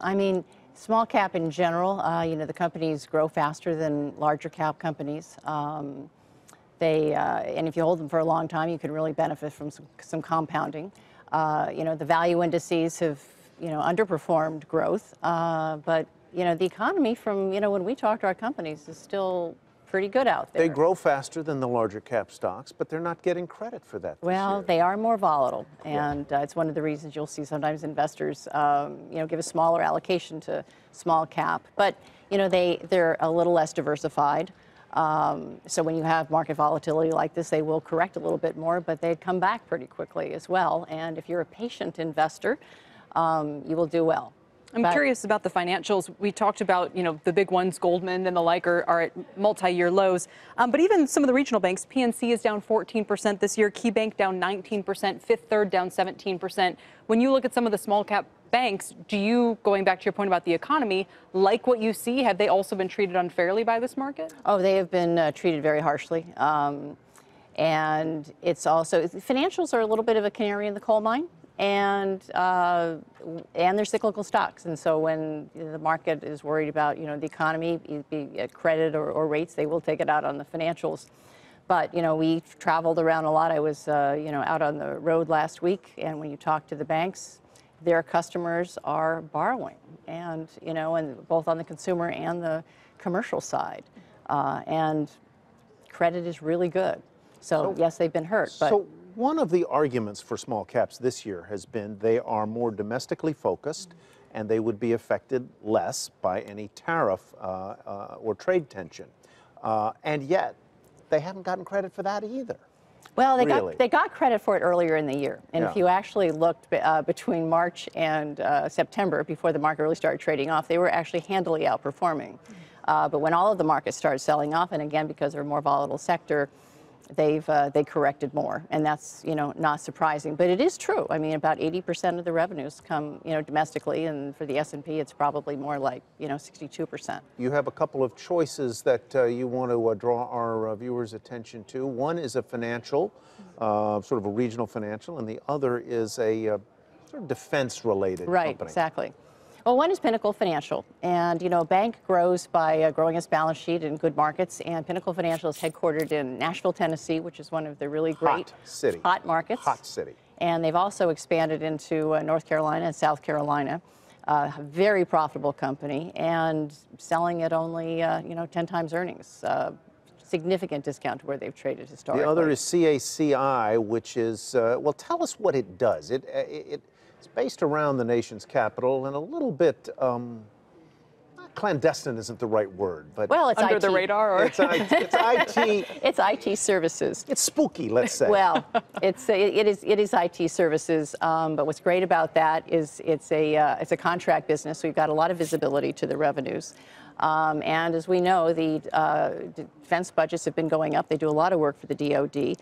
I mean, small cap in general, the companies grow faster than larger cap companies. And if you hold them for a long time, you can really benefit from some compounding. The value indices have, underperformed growth. But the economy from, when we talk to our companies is still pretty good out there. They grow faster than the larger cap stocks, but they're not getting credit for that this Well, year. they are more volatile, and it's one of the reasons you'll see sometimes investors, give a smaller allocation to small cap. But they're a little less diversified. So when you have market volatility like this, they will correct a little bit more, but they come back pretty quickly as well. And if you're a patient investor, you will do well. I'm curious about the financials. We talked about, the big ones, Goldman and the like, are at multi-year lows. But even some of the regional banks, PNC is down 14% this year, KeyBank down 19%, Fifth Third down 17%. When you look at some of the small cap banks, do you, going back to your point about the economy, like what you see? Have they also been treated unfairly by this market? Oh, they have been treated very harshly. And it's also, financials are a little bit of a canary in the coal mine. And they're cyclical stocks, and so when the market is worried about the economy, be it credit or rates, they will take it out on the financials. But we traveled around a lot. I was out on the road last week, and when you talk to the banks, their customers are borrowing, and and both on the consumer and the commercial side, and credit is really good. So yes, they've been hurt, but. One of the arguments for small caps this year has been they are more domestically focused and they would be affected less by any tariff or trade tension. And yet, they haven't gotten credit for that either. Well, they got credit for it earlier in the year. And if you actually looked between March and September, before the market really started trading off, they were actually handily outperforming. But when all of the markets started selling off, and again, because they're a more volatile sector, they corrected more, and that's not surprising, but it is true. I mean, about 80% of the revenues come domestically, and for the S&P, it's probably more like 62%. You have a couple of choices that you want to draw our viewers' attention to. One is a financial, sort of a regional financial, and the other is a sort of defense-related company. Right, exactly. Well, one is Pinnacle Financial, and a bank grows by growing its balance sheet in good markets, and Pinnacle Financial is headquartered in Nashville, Tennessee, which is one of the really great hot markets. Hot city. And they've also expanded into North Carolina and South Carolina. A very profitable company, and selling at only 10 times earnings. Significant discount to where they've traded historically. The other is CACI, which is well, tell us what it does. It's based around the nation's capital, and a little bit clandestine isn't the right word, but well, it's under IT. the radar, or it's IT. It's IT services. It's spooky, let's say. Well, it is IT services. But what's great about that is it's a contract business, so you've got a lot of visibility to the revenues. And as we know, the defense budgets have been going up. They do a lot of work for the DoD,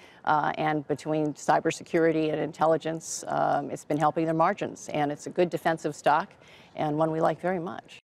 and between cybersecurity and intelligence, it's been helping their margins. And it's a good defensive stock, and one we like very much.